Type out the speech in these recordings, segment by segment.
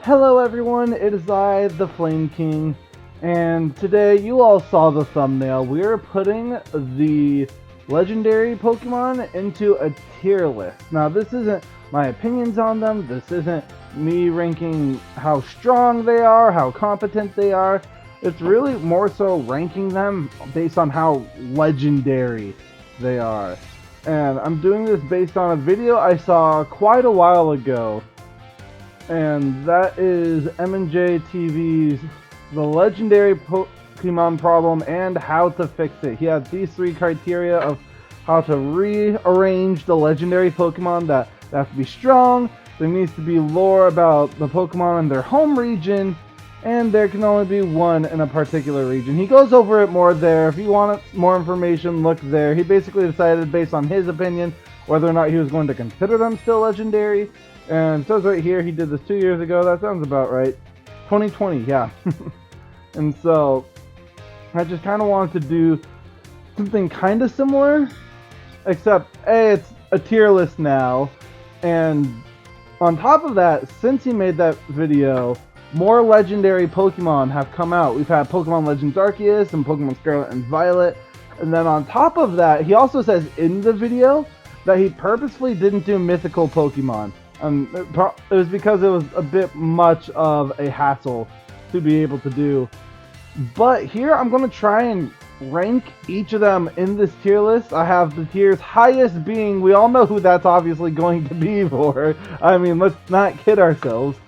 Hello everyone, it is I, the Flame King, and today you all saw the thumbnail. We are putting the legendary Pokemon into a tier list. Now this isn't my opinions on them, this isn't me ranking how strong they are, how competent they are. It's really more so ranking them based on how legendary they are. And I'm doing this based on a video I saw quite a while ago. And that is MandJTV's The Legendary Pokémon Problem and How to Fix It. He had these three criteria of how to rearrange the legendary Pokemon that have to be strong, there needs to be lore about the Pokemon in their home region, and there can only be one in a particular region. He goes over it more there. If you want more information, look there. He basically decided based on his opinion whether or not he was going to consider them still legendary. And it says right here, he did this 2 years ago. That sounds about right. 2020, yeah. And so, I just kind of wanted to do something kind of similar. Except, hey, it's a tier list now. And on top of that, since he made that video, more legendary Pokemon have come out. We've had Pokemon Legends Arceus and Pokemon Scarlet and Violet. And then on top of that, he also says in the video that he purposefully didn't do mythical Pokemon. It was because it was a bit much of a hassle to be able to do. But here I'm going to try and rank each of them in this tier list. I have the tiers highest being, we all know who that's obviously going to be for. I mean, let's not kid ourselves.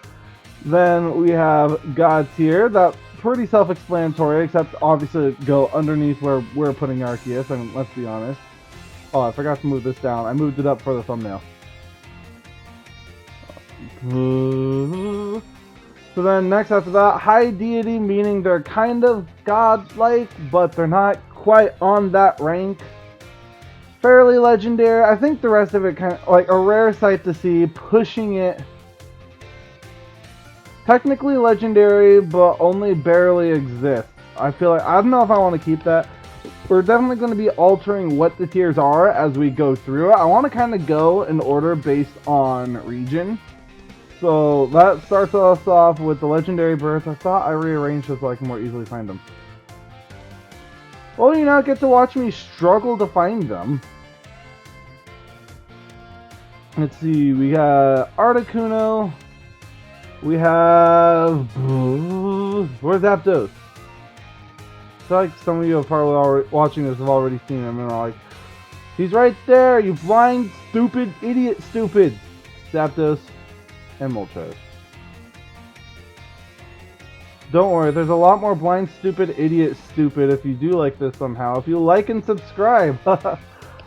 Then we have God tier. That's pretty self-explanatory, except obviously go underneath where we're putting Arceus. I mean, let's be honest. Oh, I forgot to move this down. I moved it up for the thumbnail. So then next after that, high deity, meaning they're kind of godlike, but they're not quite on that rank. Fairly legendary. I think the rest of it kind of like a rare sight to see, pushing it. Technically legendary, but only barely exists. I feel like, I don't know if I want to keep that. We're definitely going to be altering what the tiers are as we go through it. I want to kind of go in order based on region. So that starts us off with the legendary birds. I thought I rearranged this so I can more easily find them. Well, you now get to watch me struggle to find them. Let's see, we got Articuno. We have... Where's Zapdos? I feel like some of you are probably already watching this have already seen him and are like, he's right there, you blind, stupid, idiot, stupid. Zapdos and Moltres. Don't worry, there's a lot more blind, stupid, idiot, stupid if you do like this somehow. If you like and subscribe.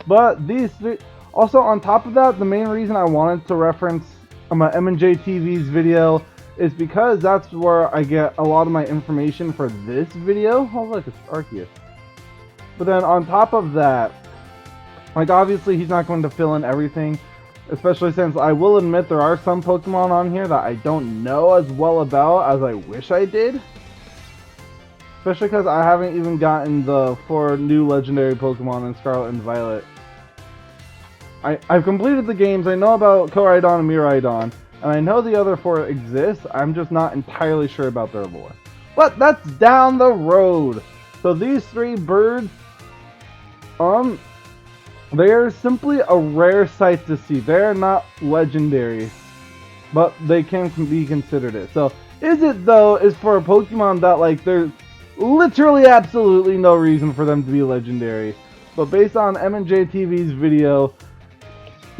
But these three... Also, on top of that, the main reason I wanted to reference my MandJTV's video is because that's where I get a lot of my information for this video. Oh look, it's Arceus. But then on top of that, like obviously he's not going to fill in everything, especially since I will admit there are some Pokemon on here that I don't know as well about as I wish I did. Especially because I haven't even gotten the 4 new legendary Pokemon in Scarlet and Violet. I've completed the games, I know about Koraidon and Miraidon, and I know the other 4 exist, I'm just not entirely sure about their lore. But that's down the road! So these 3 birds, they are simply a rare sight to see. They're not legendary, but they can be considered it. So, is it though, is for a Pokemon that like, there's literally absolutely no reason for them to be legendary. But based on MandJTV's video,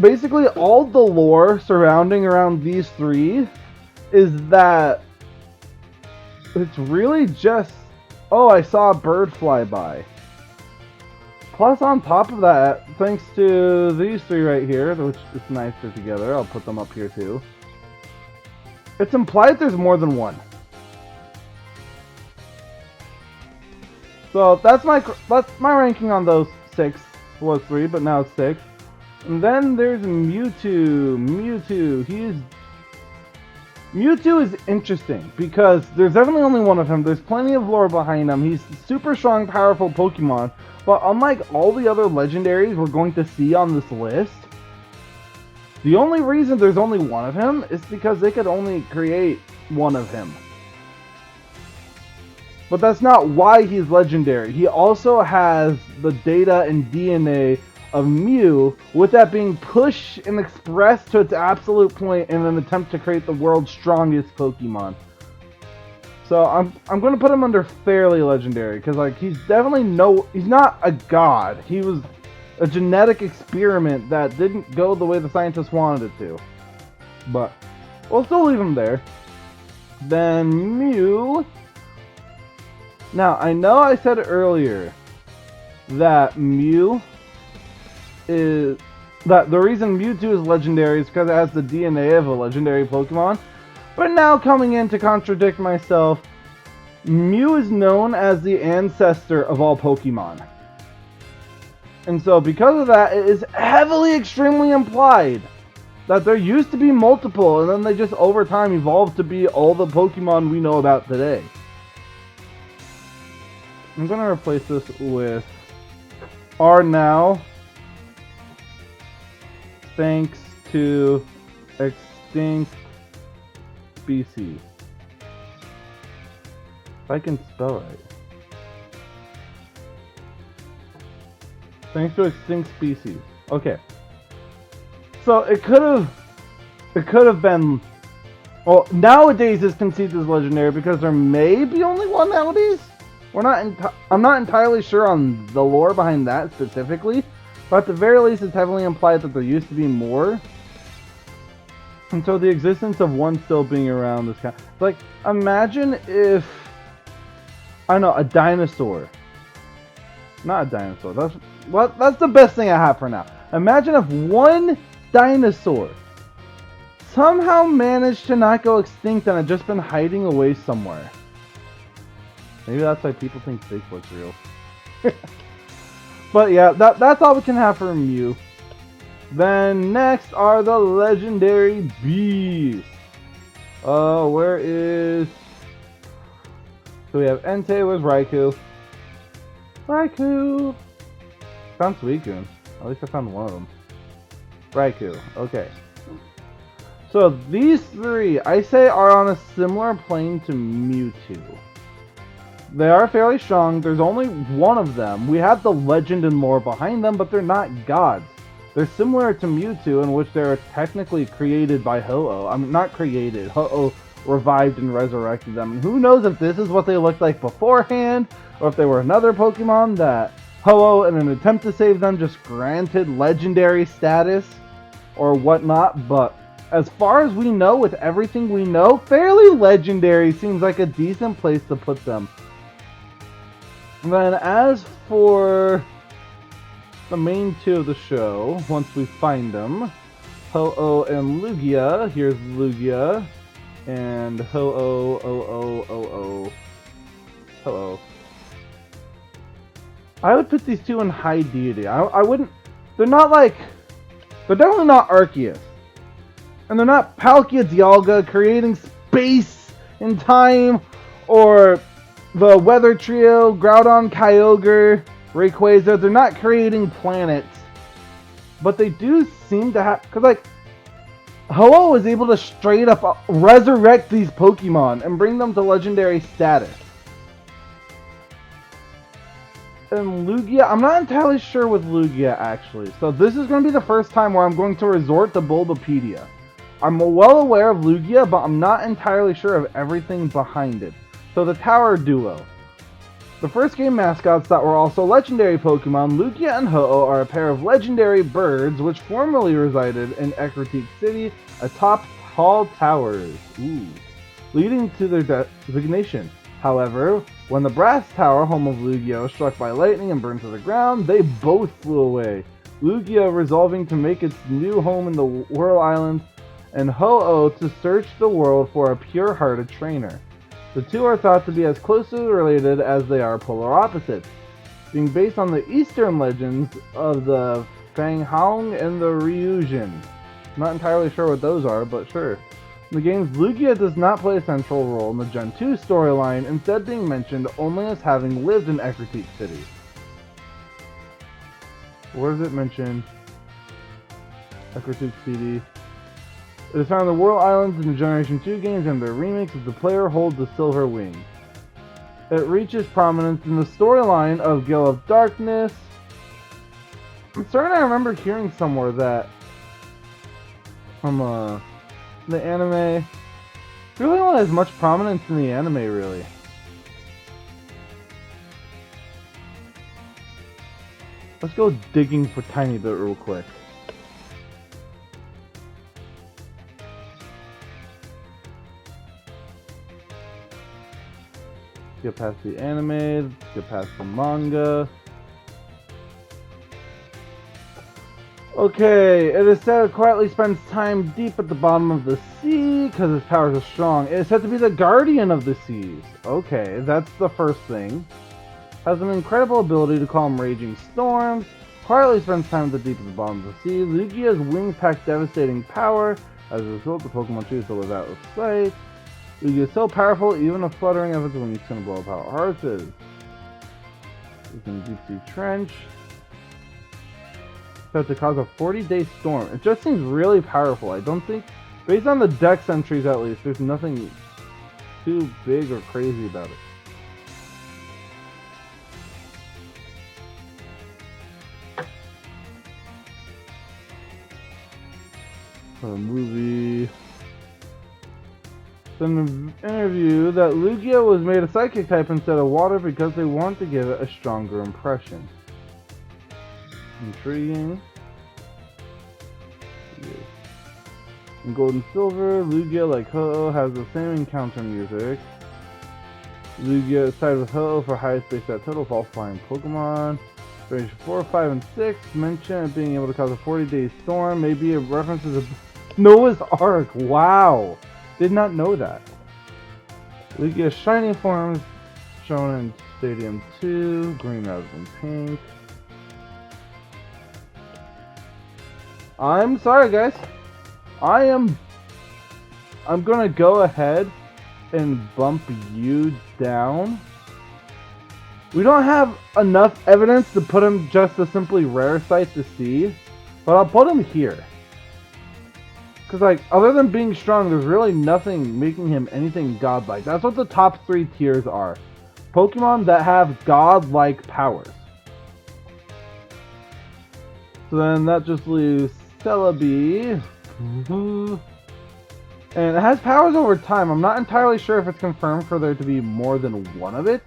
basically all the lore surrounding around these 3 is that it's really just, oh, I saw a bird fly by. Plus on top of that, thanks to these 3 right here, which is nice they're together, I'll put them up here too. It's implied there's more than one. So that's my ranking on those 6. It was 3, but now it's 6. And then there's Mewtwo. Mewtwo is interesting because there's definitely only one of him. There's plenty of lore behind him. He's super strong, powerful Pokemon. But unlike all the other legendaries we're going to see on this list, the only reason there's only one of him is because they could only create one of him. But that's not why he's legendary. He also has the data and DNA of Mew, with that being pushed and expressed to its absolute point in an attempt to create the world's strongest Pokemon. So I'm going to put him under fairly legendary, because like he's not a god. He was a genetic experiment that didn't go the way the scientists wanted it to. But we'll still leave him there. Then Mew. Now, I know I said earlier that the reason Mewtwo is legendary is because it has the DNA of a legendary Pokemon. But now, coming in to contradict myself, Mew is known as the ancestor of all Pokemon. And so, because of that, it is heavily, extremely implied that there used to be multiple, and then they just over time evolved to be all the Pokemon we know about today. I'm going to replace this with are now, thanks to extinct species. If I can spell right. Thanks to extinct species. Okay. So it could have been, well, nowadays it's conceived as legendary because there may be only one nowadays. I'm not entirely sure on the lore behind that specifically, but at the very least it's heavily implied that there used to be more. And so the existence of one still being around is kind of like, imagine if, I don't know, a dinosaur. Not a dinosaur. That's the best thing I have for now. Imagine if one dinosaur somehow managed to not go extinct and had just been hiding away somewhere. Maybe that's why people think Bigfoot's real. But yeah, that's all we can have for Mew. Then next are the legendary beasts. Where is... So we have Entei, where's Raikou? Raikou! Found Suicune. At least I found one of them. Raikou, okay. So these three, I say, are on a similar plane to Mewtwo. They are fairly strong. There's only one of them. We have the legend and lore behind them, but they're not gods. They're similar to Mewtwo, in which they're technically created by Ho-Oh. I mean, not created. Ho-Oh revived and resurrected them. And who knows if this is what they looked like beforehand, or if they were another Pokemon that Ho-Oh, in an attempt to save them, just granted legendary status or whatnot. But as far as we know, with everything we know, fairly legendary seems like a decent place to put them. And then as for the main two of the show, once we find them, Ho-Oh and Lugia. Here's Lugia. And Ho-Oh, Ho-Oh. I would put these two in high deity. I wouldn't... They're not like... They're definitely not Arceus. And they're not Palkia Dialga creating space and time, or the Weather Trio, Groudon, Kyogre, Rayquaza. They're not creating planets. But they do seem to have... Because, like, Ho-Oh was able to straight up resurrect these Pokemon and bring them to legendary status. And Lugia, I'm not entirely sure with Lugia, actually. So this is going to be the first time where I'm going to resort to Bulbapedia. I'm well aware of Lugia, but I'm not entirely sure of everything behind it. So the Tower Duo. The first game mascots that were also legendary Pokemon, Lugia and Ho-Oh, are a pair of legendary birds which formerly resided in Ecruteak City atop tall towers, leading to their designation. However, when the Brass Tower, home of Lugia, was struck by lightning and burned to the ground, they both flew away. Lugia resolving to make its new home in the Whirl Islands, and Ho-Oh to search the world for a pure-hearted trainer. The two are thought to be as closely related as they are polar opposites, being based on the Eastern legends of the Fanghong and the Ryujin. Not entirely sure what those are, but sure. In the games, Lugia does not play a central role in the Gen 2 storyline, instead being mentioned only as having lived in Ecruteak City. Where does it mention Ecruteak City? It is found in the World Islands in the Generation 2 games and their remakes as the player holds the Silver Wing. It reaches prominence in the storyline of Gale of Darkness. I'm starting to remember hearing somewhere that from the anime. It really only has much prominence in the anime, really. Let's go digging for tiny bit real quick. Get past the anime, get past the manga. Okay, it is said it quietly spends time deep at the bottom of the sea because its powers are strong. It is said to be the guardian of the seas. Okay, that's the first thing. Has an incredible ability to calm raging storms. Quietly spends time at the deep at the bottom of the sea. Lugia's wings pack devastating power. As a result, the Pokemon choose to live out of sight. Lugia is so powerful, even a fluttering of its wings can blow up how hard it is. It's in Deep Sea Trench. To cause a 40-day storm. It just seems really powerful. I don't think, based on the dex entries at least, there's nothing too big or crazy about it. A movie. In an interview that Lugia was made a psychic type instead of water because they want to give it a stronger impression. Intriguing. In Gold and Silver, Lugia, like Ho-Oh, has the same encounter music. Lugia is tied with Ho-Oh for highest base stat total of all flying Pokemon. Range 4, 5, and 6 mention it being able to cause a 40-day storm. Maybe it references a Noah's Ark. Wow! Did not know that. Lugia's shiny forms shown in Stadium 2. Green rather than pink. I'm sorry, guys. I'm gonna go ahead and bump you down. We don't have enough evidence to put him just a simply rare sight to see, but I'll put him here. Because, like, other than being strong, there's really nothing making him anything godlike. That's what the top 3 tiers are. Pokemon that have godlike powers. So then that just leaves Celebi. And it has powers over time. I'm not entirely sure if it's confirmed for there to be more than one of it.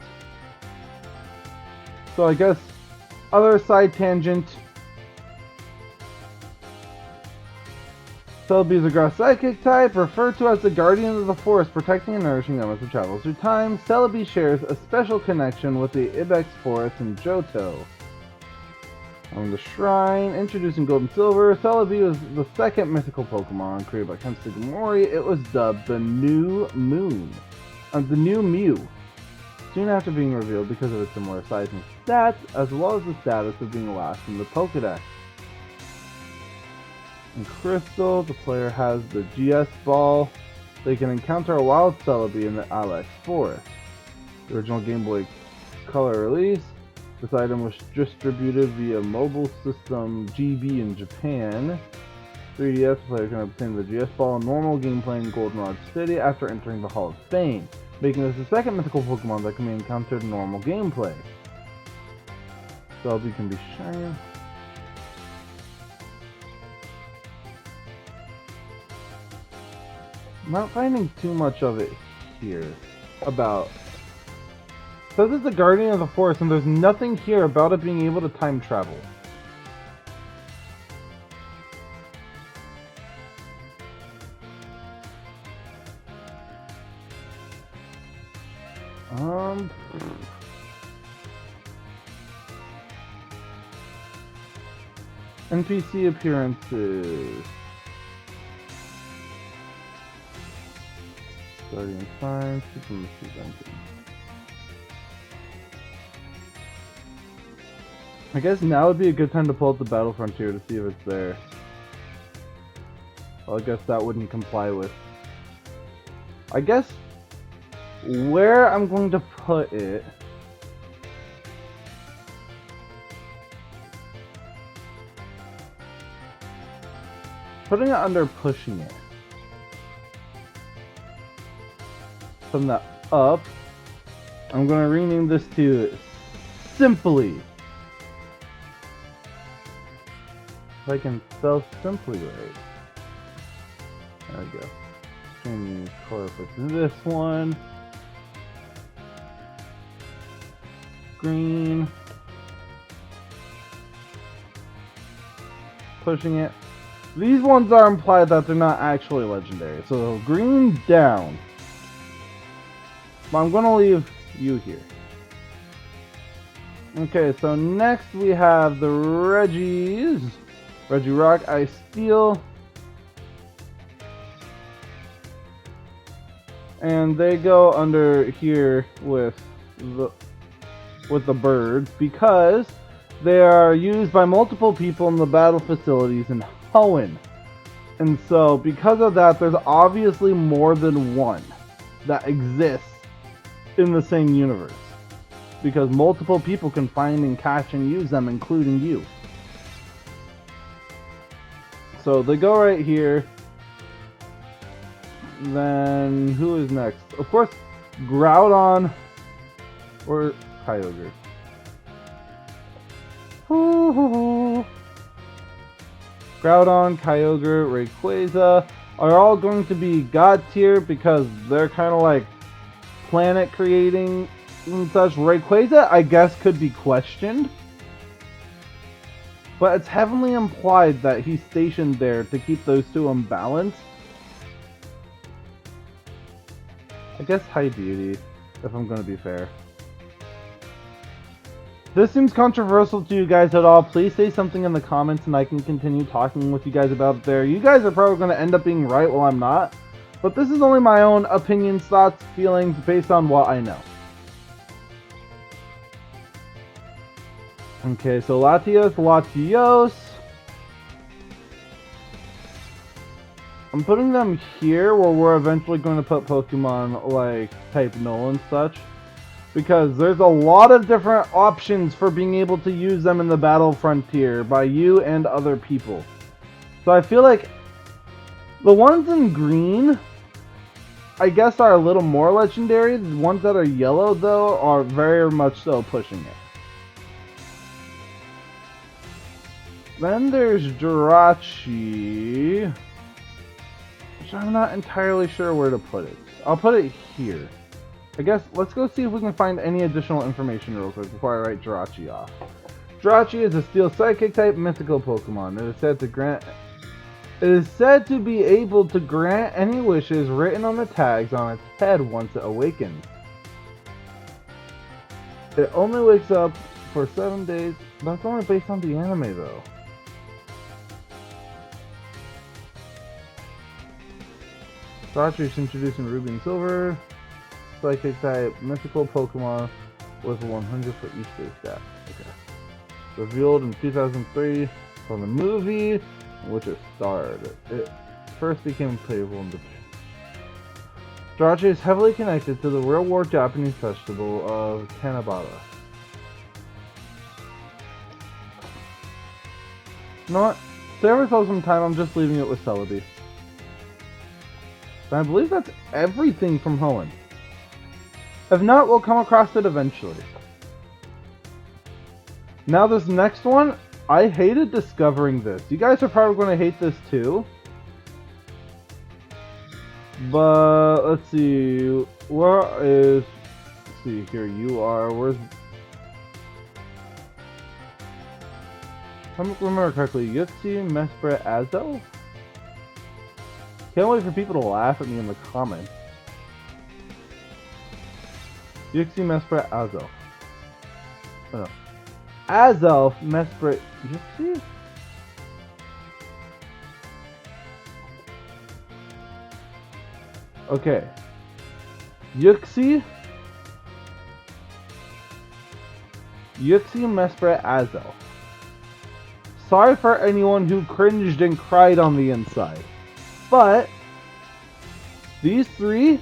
So I guess other side tangent. Celebi is a grass psychic type, referred to as the guardian of the forest, protecting and nourishing them as it travels through time. Celebi shares a special connection with the Ibex forest in Johto. On the shrine, introducing Gold and Silver, Celebi was the second mythical Pokemon created by Ken Sugimori. It was dubbed the New Moon, the New Mew, soon after being revealed because of its similar size and stats, as well as the status of being last in the Pokedex. In Crystal, the player has the GS Ball. They can encounter a wild Celebi in the Ilex Forest. The original Game Boy Color release. This item was distributed via mobile system GB in Japan. 3DS player can obtain the GS Ball in normal gameplay in Goldenrod City after entering the Hall of Fame, making this the second mythical Pokemon that can be encountered in normal gameplay. Celebi can be shiny. I'm not finding too much of it here about. So this is the guardian of the forest, and there's nothing here about it being able to time travel. NPC appearances. Guardian signs, people presenting. I guess now would be a good time to pull up the Battle Frontier to see if it's there. Well, I guess that wouldn't comply with. I guess where I'm going to put it. Putting it under pushing it. Putting that up. I'm going to rename this to Simply. If I can spell Simply right. There we go. Change color for this one. Green. Pushing it. These ones are implied that they're not actually legendary. So green down. But I'm going to leave you here. Okay, so next we have the Reggies. Regirock, Ice Steel. And they go under here with the birds because they are used by multiple people in the battle facilities in Hoenn. And so because of that, there's obviously more than one that exists in the same universe. Because multiple people can find and catch and use them, including you. So they go right here. Then who is next? Of course, Groudon or Kyogre. Groudon, Kyogre, Rayquaza are all going to be God tier because they're kind of like planet creating and such. Rayquaza, I guess, could be questioned. But it's heavily implied that he's stationed there to keep those two in balance. I guess High Beauty, if I'm going to be fair. This seems controversial to you guys at all. Please say something in the comments and I can continue talking with you guys about it there. You guys are probably going to end up being right while I'm not. But this is only my own opinions, thoughts, feelings based on what I know. Okay, so Latios. I'm putting them here where we're eventually going to put Pokemon like type Null and such. Because there's a lot of different options for being able to use them in the battle frontier by you and other people. So I feel like the ones in green, I guess, are a little more legendary. The ones that are yellow, though, are very much so pushing it. Then there's Jirachi, which I'm not entirely sure where to put it. I'll put it here. I guess let's go see if we can find any additional information real quick before I write Jirachi off. Jirachi is a Steel Psychic type mythical Pokemon. It is said to be able to grant any wishes written on the tags on its head once it awakens. It only wakes up for 7 days. That's only based on the anime, though. Jirachi is introduced in Ruby and Silver. Psychic type mythical Pokemon with 100 for each base stat. Okay. Revealed in 2003 from the movie in which it starred. It first became playable in Japan. Jirachi is heavily connected to the real-war Japanese festival of Tanabata. You know what? Save ourselves some time, I'm just leaving it with Celebi. And I believe that's everything from Hoenn. If not, we'll come across it eventually. Now this next one, I hated discovering this. You guys are probably going to hate this too. But, let's see. Where is... Let's see, here you are. Where's... If I remember correctly, Yuxi, Mesprit, Azo? Can't wait for people to laugh at me in the comments. Yuxi, Mesprit, Azelf. Oh, no. Azelf, Mesprit, Yuxi? Okay. Yuxi, Mesprit, Azelf. Sorry for anyone who cringed and cried on the inside. But these three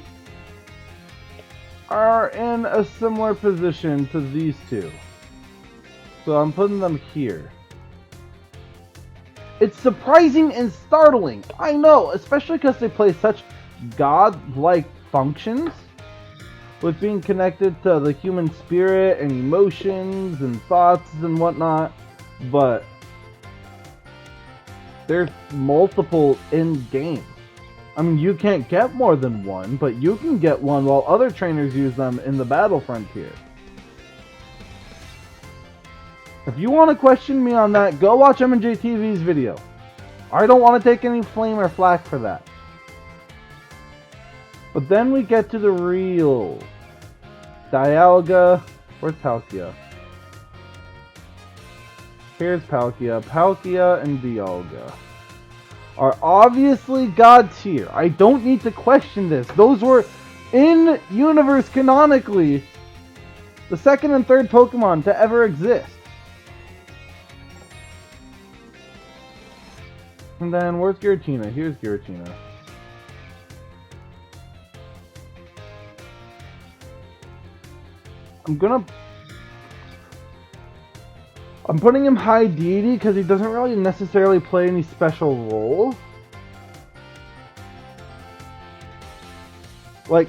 are in a similar position to these two. So I'm putting them here. It's surprising and startling. I know, especially because they play such god-like functions. with being connected to the human spirit and emotions and thoughts and whatnot, but there's multiple in game. I mean, you can't get more than one, but you can get one while other trainers use them in the battle frontier. If you want to question me on that, go watch MandJTV's video. I don't want to take any flame or flack for that. But then we get to the real Dialga. Where's Palkia? Here's Palkia. Palkia and Dialga are obviously God tier. I don't need to question this. Those were in universe canonically the second and third Pokemon to ever exist. And then where's Giratina? Here's Giratina. I'm putting him high deity because he doesn't really necessarily play any special role. Like,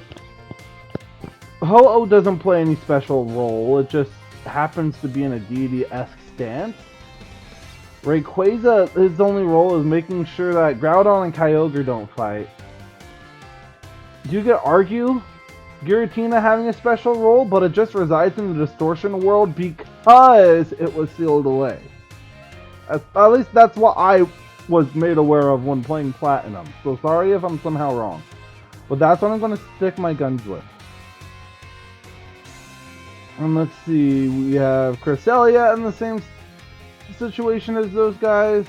Ho-Oh doesn't play any special role, it just happens to be in a deity-esque stance. Rayquaza, his only role is making sure that Groudon and Kyogre don't fight. You could argue Giratina having a special role, but it just resides in the distortion world because it was sealed away. At least that's what I was made aware of when playing Platinum. So sorry if I'm somehow wrong. But that's what I'm going to stick my guns with. And let's see, we have Cresselia in the same situation as those guys.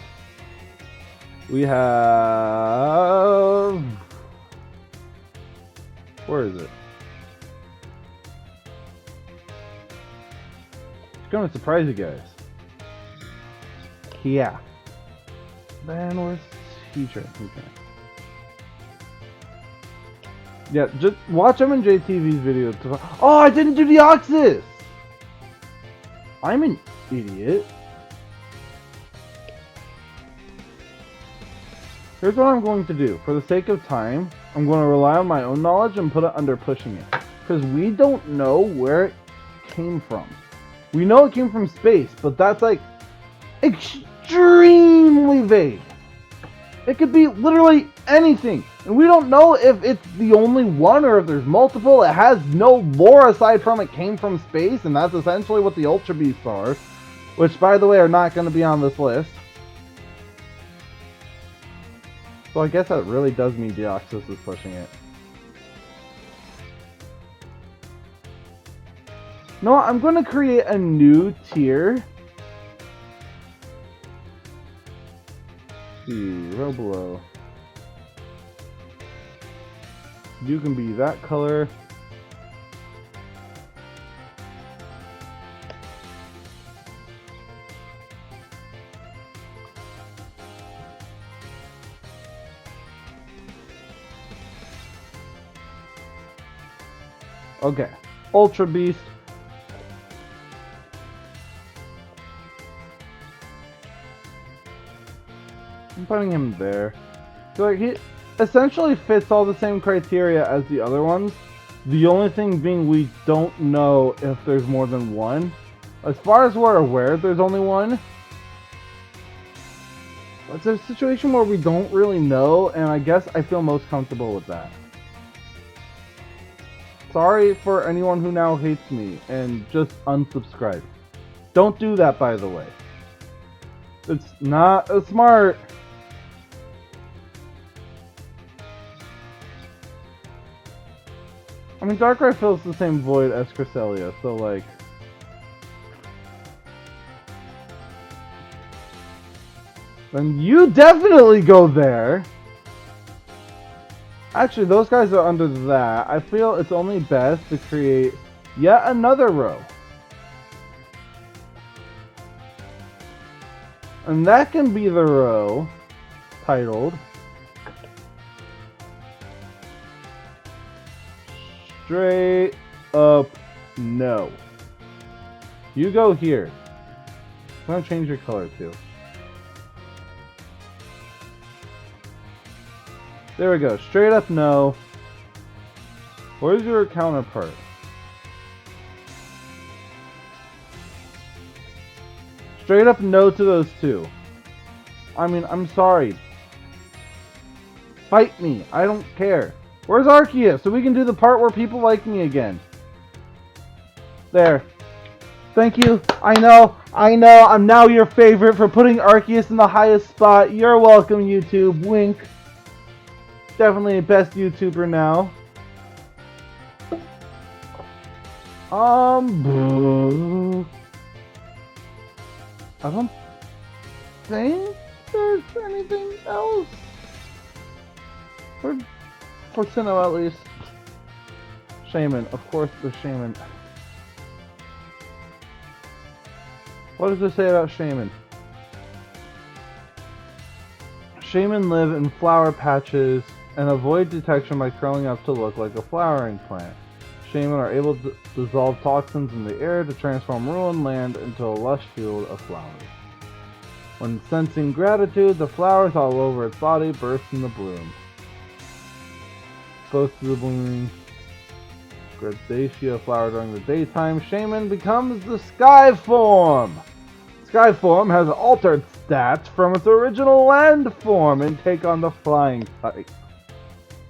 We have... Where is it? It's going to surprise you guys. Yeah. Then where's Teacher? Okay. Yeah, just watch MandJTV's video to... Oh, I didn't do Deoxys! I'm an idiot. Here's what I'm going to do. For the sake of time, I'm going to rely on my own knowledge and put it under pushing it. Because we don't know where it came from. We know it came from space, but that's like extremely vague. It could be literally anything. And we don't know if it's the only one or if there's multiple. It has no lore aside from it came from space, and that's essentially what the Ultra Beasts are. Which, by the way, are not going to be on this list. So I guess that really does mean Deoxys is pushing it. No, I'm going to create a new tier. Let's see, Roblo. You can be that color. Okay, Ultra Beast. I'm putting him there. So like he essentially fits all the same criteria as the other ones. The only thing being we don't know if there's more than one. As far as we're aware, there's only one. But it's a situation where we don't really know, and I guess I feel most comfortable with that. Sorry for anyone who now hates me and just unsubscribe. Don't do that, by the way. It's not smart. I mean, Darkrai fills the same void as Cresselia, so like... Then you definitely go there! Actually, those guys are under that. I feel it's only best to create yet another row. And that can be the row titled Straight Up No. You go here. I'm gonna change your color too. There we go. Straight up no. Where's your counterpart? Straight up no to those two. I mean, I'm sorry. Fight me. I don't care. Where's Arceus? So we can do the part where people like me again. There. Thank you. I know. I'm now your favorite for putting Arceus in the highest spot. You're welcome, YouTube. Wink. Definitely best YouTuber now. I don't think there's anything else. For Sinnoh, at least. Shaman. Of course, the Shaman. What does it say about Shaman? Shaman live in flower patches and avoid detection by curling up to look like a flowering plant. Shaman are able to dissolve toxins in the air to transform ruined land into a lush field of flowers. When sensing gratitude, the flowers all over its body burst into bloom. Exposed to the blooming Gradacia flower during the daytime, Shaman becomes the Sky form. Sky form has altered stats from its original land form and take on the flying type.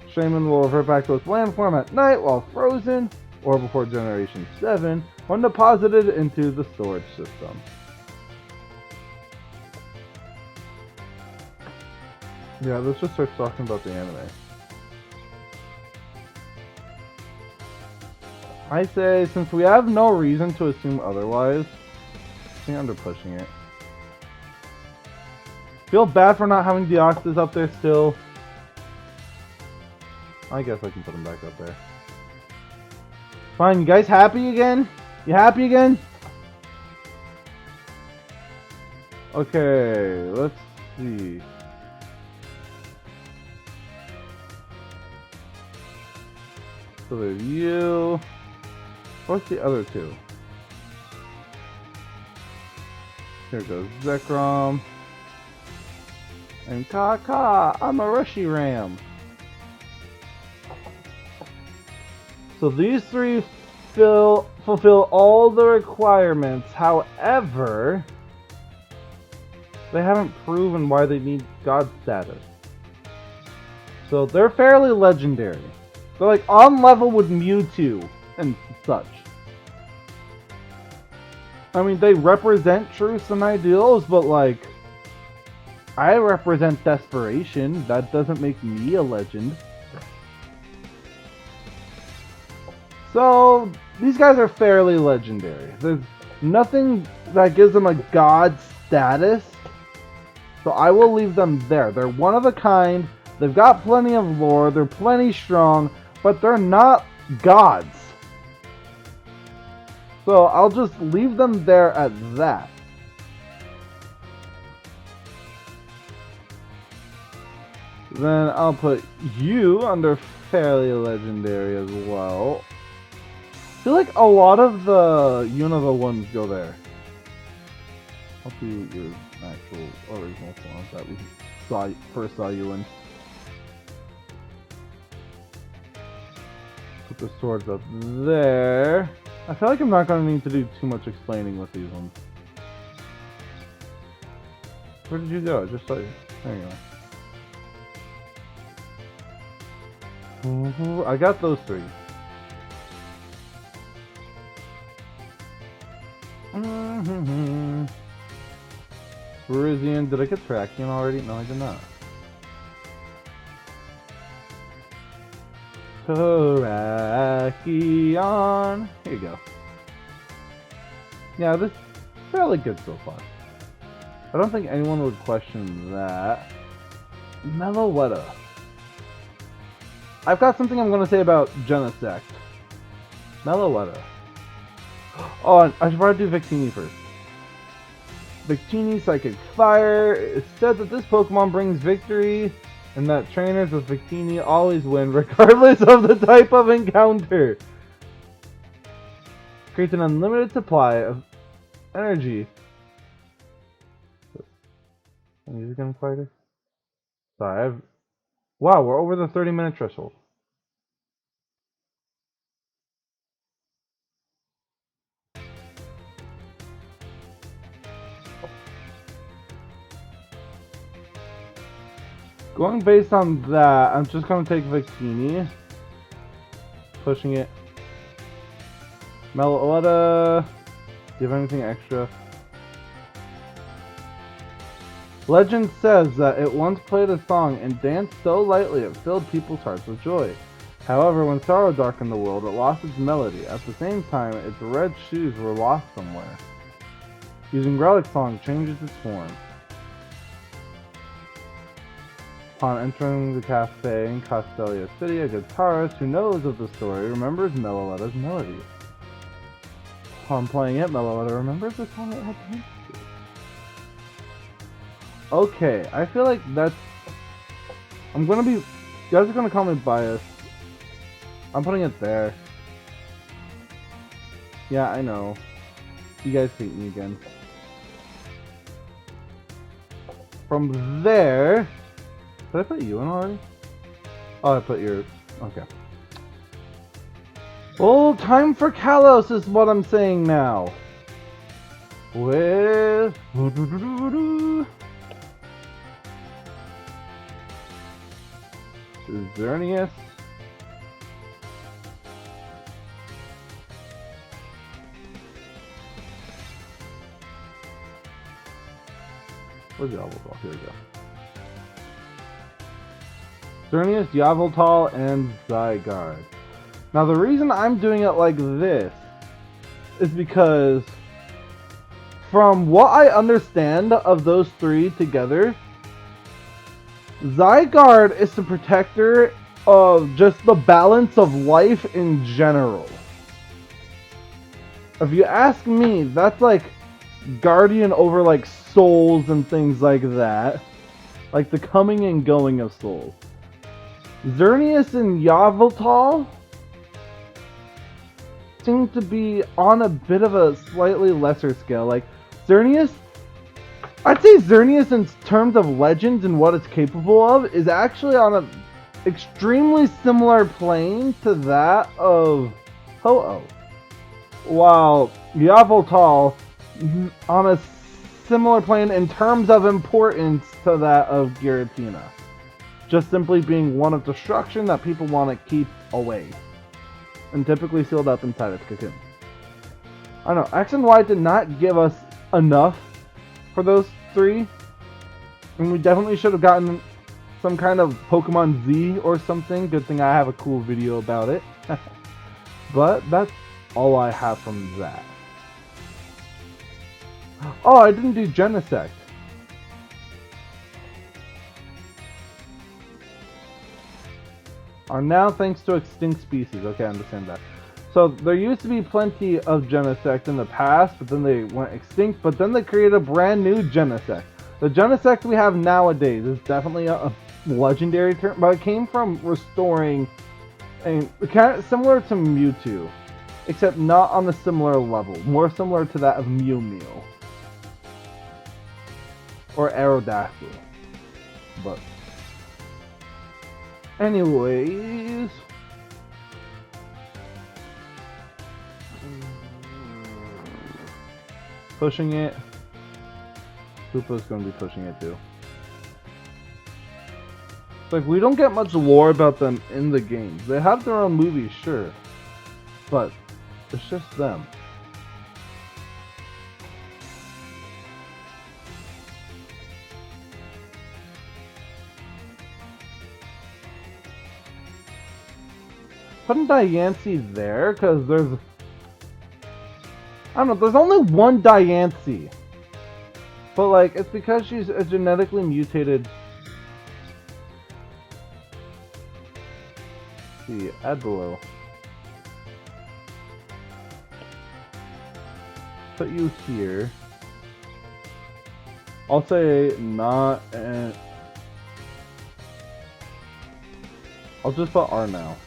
Shaman will revert back to its land form at night while frozen, or before Generation 7, when deposited into the storage system. Yeah, let's just start talking about the anime. I say, since we have no reason to assume otherwise, I think I'm pushing it. Feel bad for not having Deoxys up there still. I guess I can put him back up there. Fine, you guys happy again? You happy again? Okay, let's see. So there's you. What's the other two? Here goes Zekrom. And Kaka, I'm a Reshiram. So these three fulfill all the requirements. However, they haven't proven why they need God status. So they're fairly legendary. They're like on level with Mewtwo and such. I mean, they represent truths and ideals, but like, I represent desperation. That doesn't make me a legend. So, these guys are fairly legendary. There's nothing that gives them a god status. So I will leave them there. They're one of a kind. They've got plenty of lore. They're plenty strong. But they're not gods. So I'll just leave them there at that. Then I'll put you under fairly legendary as well. I feel like a lot of the Unova ones go there. I'll do your actual original forms that we first saw you in. Put the swords up there. I feel like I'm not going to need to do too much explaining with these ones. Where did you go? I just saw you. There you go. I got those three. Parisian, did I get Trakion already? No, I did not. Terrakion. Here you go. Yeah, this is fairly good so far. I don't think anyone would question that. Meloetta. I've got something I'm going to say about Genesect. Meloetta. Oh, I should probably do Victini first. Victini, Psychic Fire. It's said that this Pokemon brings victory, and that trainers with Victini always win, regardless of the type of encounter. Creates an unlimited supply of energy. Music fighter. Sorry, wow, we're over the 30-minute threshold. Going based on that, I'm just gonna take Victini. Pushing it. Meloetta. Do you have anything extra? Legend says that it once played a song and danced so lightly it filled people's hearts with joy. However, when sorrow darkened the world, it lost its melody. At the same time, its red shoes were lost somewhere. Using Relic Song changes its form. Upon entering the cafe in Castelia City, a guitarist who knows of the story remembers Meloetta's melody. Upon playing it, Meloetta remembers the song it had danced to. Okay, I feel like that's... you guys are gonna call me biased. I'm putting it there. Yeah, I know. You guys hate me again. From there... Did I put you in already? Oh, I put your... Okay. Oh, time for Kalos is what I'm saying now. With... Xerneas. Where's the Yveltal? Here we go. Xerneas, Yveltal, and Zygarde. Now the reason I'm doing it like this is because from what I understand of those three together, Zygarde is the protector of just the balance of life in general. If you ask me, that's like guardian over like souls and things like that. Like the coming and going of souls. Xerneas and Yveltal seem to be on a bit of a slightly lesser scale. Like Xerneas, I'd say Xerneas in terms of legends and what it's capable of is actually on an extremely similar plane to that of Ho-Oh. While Yveltal on a similar plane in terms of importance to that of Giratina. Just simply being one of destruction that people want to keep away. And typically sealed up inside its cocoon. I don't know, X and Y did not give us enough for those three. And we definitely should have gotten some kind of Pokemon Z or something. Good thing I have a cool video about it. But that's all I have from that. Oh, I didn't do Genesect. Are now thanks to extinct species. Okay, I understand that. So there used to be plenty of Genesect in the past, but then they went extinct, but then they created a brand new Genesect. The Genesect we have nowadays is definitely a legendary term, but it came from restoring kind of similar to Mewtwo, except not on a similar level, more similar to that of Mew Mew or Aerodactyl. But anyways, pushing it. Koopa's gonna be pushing it too. Like, we don't get much lore about them in the games. They have their own movies, sure, but it's just them. Putting Diancie there, because there's... I don't know, there's only one Diancie. But, like, it's because she's a genetically mutated... Let's see, add below. Put you here. I'll say not... I'll just put R now.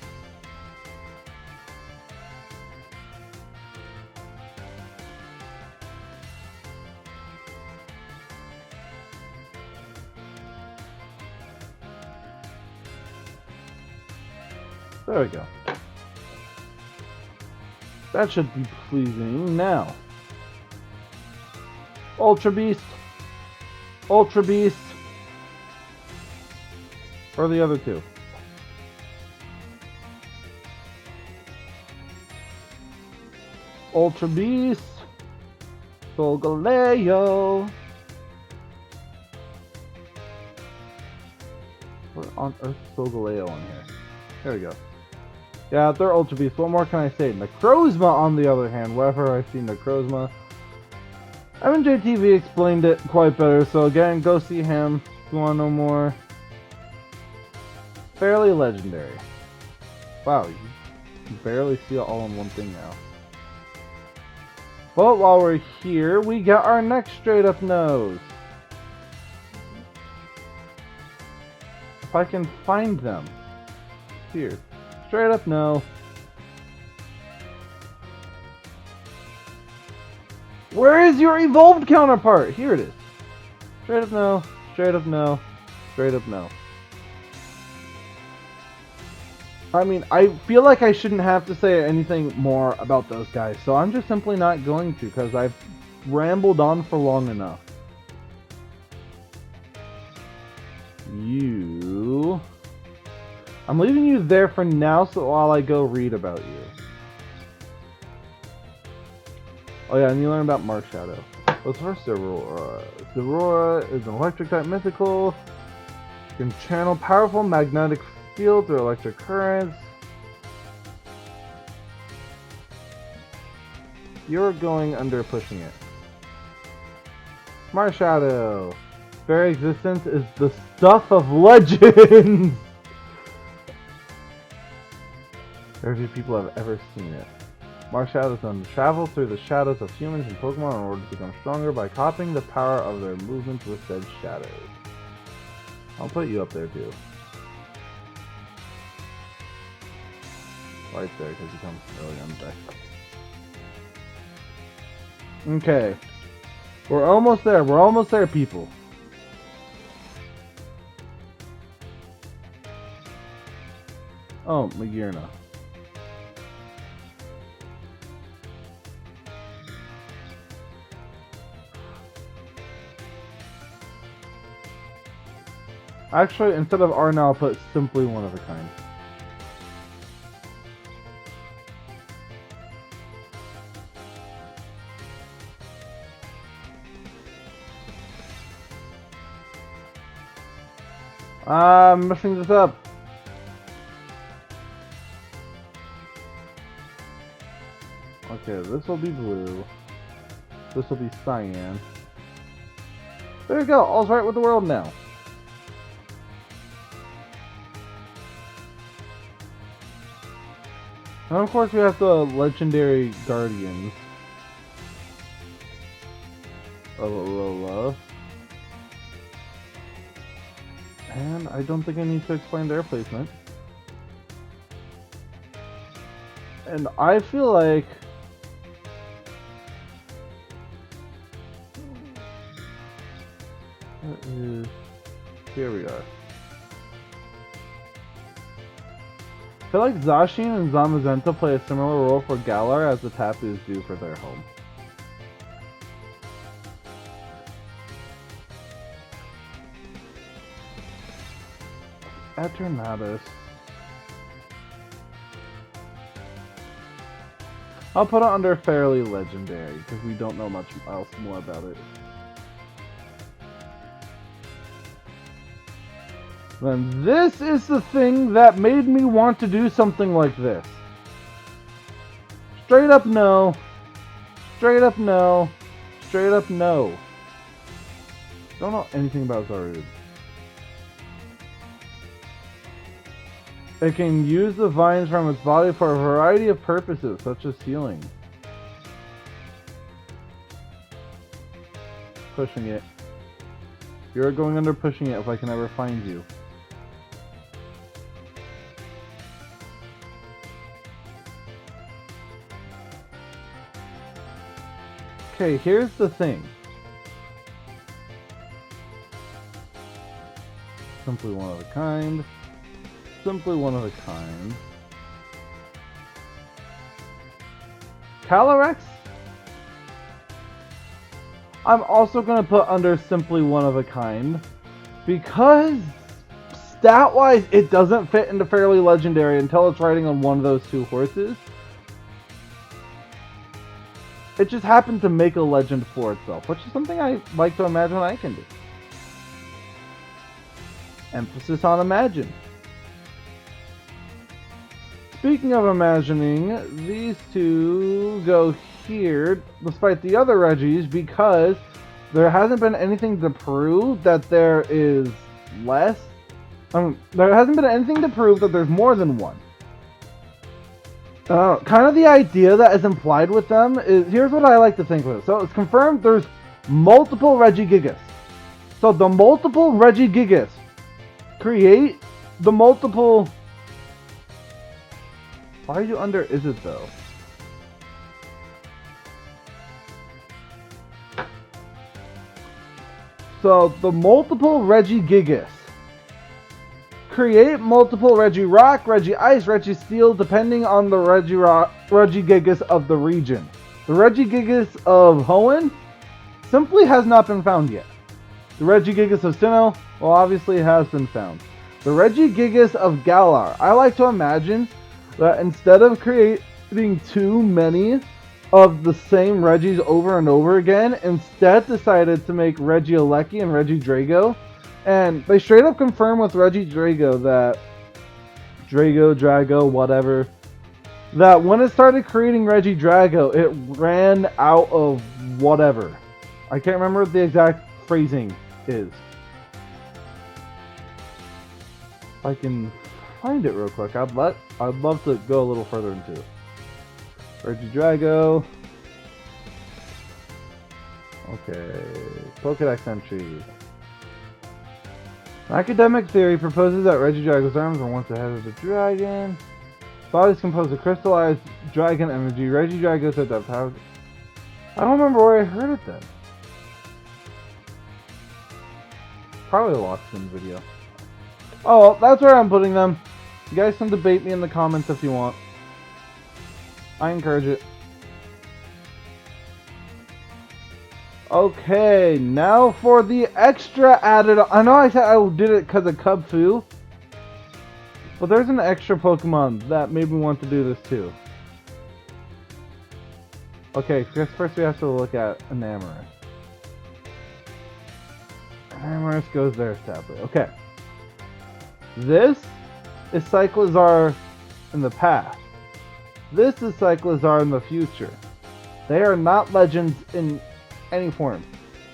There we go. That should be pleasing now. Ultra Beast. Ultra Beast. Or the other two? Ultra Beast. Solgaleo. What on earth is Solgaleo on here? There we go. Yeah, they're Ultra Beasts. What more can I say? Necrozma, on the other hand, wherever I see Necrozma. MandJTV explained it quite better, so again, go see him if you want to know more. Fairly legendary. Wow, you can barely see it all in one thing now. But while we're here, we got our next straight up nose. If I can find them. Here. Straight up no. Where is your evolved counterpart? Here it is. Straight up no. Straight up no. Straight up no. I mean, I feel like I shouldn't have to say anything more about those guys, so I'm just simply not going to, because I've rambled on for long enough. You... I'm leaving you there for now, so while I go read about you. Oh yeah, and you learn about Marshadow. Let's first Zerora. Zerora is an electric type mythical. You can channel powerful magnetic fields or electric currents. You're going under pushing it. Marshadow. Very existence is the stuff of legends. Very few people have ever seen it. Marshadow is known to travel through the shadows of humans and Pokemon in order to become stronger by copying the power of their movements with said shadows. I'll put you up there too. Right there, because you come early on the day. Okay. We're almost there. We're almost there, people. Oh, Magearna. Actually, instead of R now, I'll put simply one of a kind. I'm messing this up. Okay, this will be blue. This will be cyan. There we go. All's right with the world now. And of course, we have the legendary guardians of Alola. And I don't think I need to explain their placement. And I feel like that is, here we are. I feel like Zacian and Zamazenta play a similar role for Galar as the Tapus do for their home. Eternatus. I'll put it under fairly legendary because we don't know much else more about it. Then this is the thing that made me want to do something like this. Straight up no. Straight up no. Straight up no. Don't know anything about Zarude. It can use the vines from its body for a variety of purposes, such as healing. Pushing it. You're going under pushing it if I can ever find you. Okay, here's the thing. Simply one of a kind. Simply one of a kind. Calyrex? I'm also going to put under simply one of a kind because stat-wise, it doesn't fit into Fairly Legendary until it's riding on one of those two horses. It just happened to make a legend for itself, which is something I like to imagine I can do. Emphasis on imagine. Speaking of imagining, these two go here, despite the other Reggies, because there hasn't been anything to prove that there is less. There hasn't been anything to prove that there's more than one. Kind of the idea that is implied with them is, here's what I like to think of it. So it's confirmed there's multiple Regigigas. So the multiple Regigigas create the multiple... Why are you under is it though? So the multiple Regigigas create multiple Regirock, Regice, Registeel, depending on the Regigigas of the region. The Regigigas of Hoenn simply has not been found yet. The Regigigas of Sinnoh, well, obviously has been found. The Regigigas of Galar, I like to imagine that instead of creating too many of the same Regis over and over again, instead decided to make Regieleki and Regidrago. And they straight up confirm with Regidrago that Drago, whatever, that when it started creating Regidrago, it ran out of whatever. I can't remember what the exact phrasing is. If I can find it real quick, I'd love to go a little further into it. Regidrago. Okay, Pokédex entry. Academic theory proposes that Regidrago's arms were once the head of the dragon. Bodies composed of crystallized dragon energy. Regidrago said that power. I don't remember where I heard it then. Probably a locked-in video. Oh, well, that's where I'm putting them. You guys can debate me in the comments if you want. I encourage it. Okay, now for the extra added... I know I said I did it because of Cub Fu, but there's an extra Pokemon that made me want to do this too. Okay, first we have to look at Enamorus. Enamorus goes there, sadly. Okay. This is Cyclizar in the past. This is Cyclizar in the future. They are not legends in any form.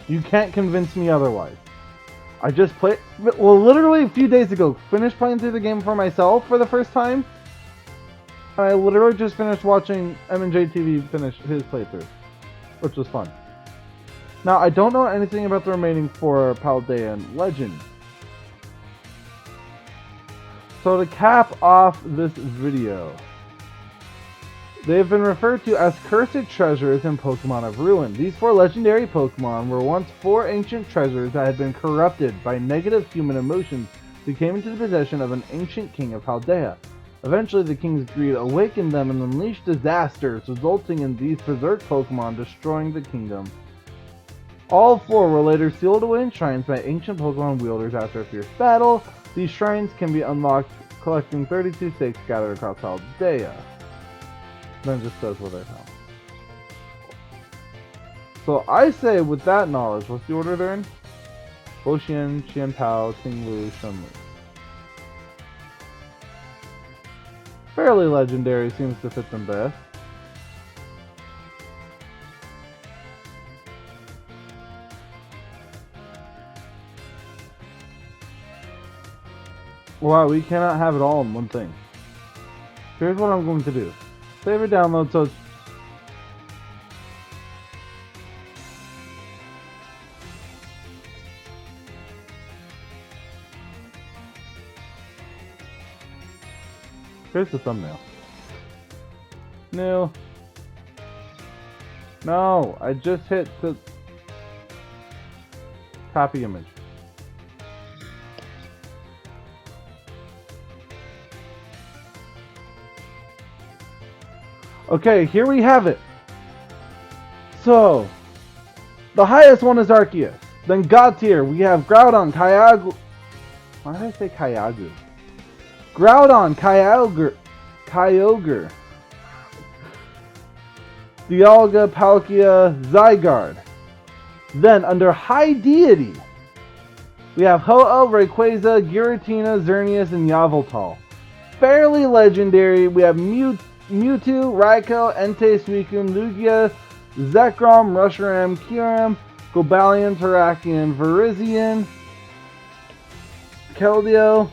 You can't convince me otherwise. I just played, well, literally a few days ago, finished playing through the game for myself for the first time. And I literally just finished watching MandJTV finish his playthrough, which was fun. Now, I don't know anything about the remaining 4 Paldea and Legend. So to cap off this video, they have been referred to as cursed treasures in Pokemon of Ruin. These 4 legendary Pokemon were once 4 ancient treasures that had been corrupted by negative human emotions who came into the possession of an ancient king of Paldea. Eventually, the king's greed awakened them and unleashed disasters, resulting in these berserk Pokemon destroying the kingdom. All 4 were later sealed away in shrines by ancient Pokemon wielders after a fierce battle. These shrines can be unlocked collecting 32 stakes scattered across Paldea. Then just says what I found. So I say with that knowledge, what's the order they're in? Boxian, Qianpao, Tinglu, Shunlu. Fairly legendary seems to fit them best. Wow, we cannot have it all in one thing. Here's what I'm going to do. Save or download so it's... Here's the thumbnail. New. No, I just hit the copy image. Okay, here we have it. So, the highest one is Arceus. Then God tier, we have Groudon, Why did I say Kyogre? Groudon, Kyogre. Dialga, Palkia, Zygarde. Then, under High Deity, we have Ho-Oh, Rayquaza, Giratina, Xerneas, and Yveltal. Fairly legendary, we have Mewtwo, Raikou, Entei, Suicune, Lugia, Zekrom, Reshiram, Kyurem, Gobalion, Terrakion, Virizion, Keldeo,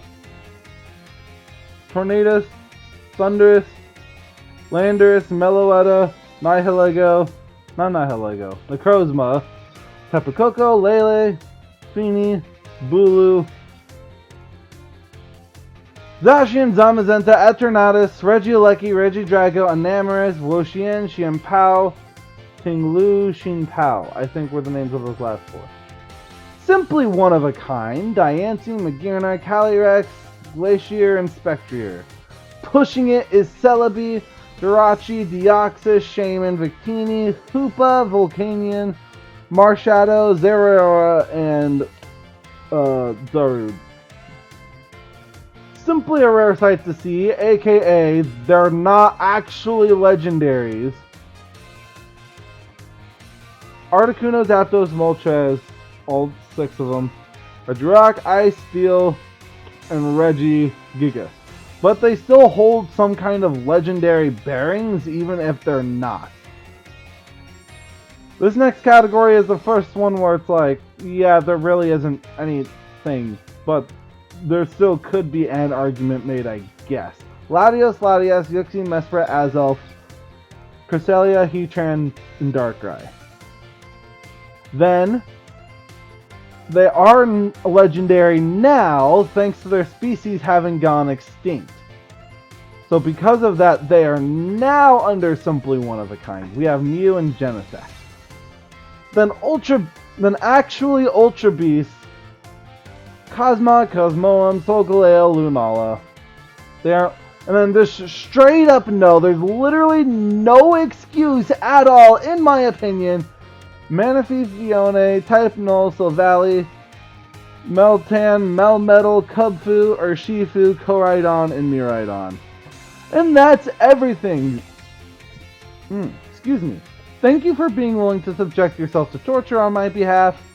Tornadus, Thundurus, Landorus, Meloetta, Necrozma, Tapu Koko, Lele, Fini, Bulu, Zacian, Zamazenta, Eternatus, Regieleki, Regidrago, Enamorus, Wo-Chien, Xianpao, Tinglu, Xinpao. I think were the names of those last four. Simply one of a kind. Diancie, Magearna, Calyrex, Glacier, and Spectrier. Pushing it is Celebi, Jirachi, Deoxys, Shaman, Victini, Hoopa, Volcanion, Marshadow, Zeraora, and Zarude. Simply a rare sight to see, aka they're not actually legendaries. Articuno, Zapdos, Moltres, all 6 of them. Regirock, Ice, Steel, and Regigigas. But they still hold some kind of legendary bearings, even if they're not. This next category is the first one where it's like, yeah, there really isn't anything, but there still could be an argument made, I guess. Latios, Latias, Uxie, Mesprit, Azelf, Cresselia, Heatran, and Darkrai. Then, they are legendary now, thanks to their species having gone extinct. So because of that, they are now under simply one of a kind. We have Mew and Genesect. Then actually Ultra Beasts, Cosmog, Cosmoem, Solgaleo, Lunala. And then just straight up no, there's literally no excuse at all, in my opinion. Manaphy, Fione, Type Null, Silvally, Meltan, Melmetal, Cubfu, Urshifu, Koraidon, and Miraidon. And that's everything. Excuse me. Thank you for being willing to subject yourself to torture on my behalf.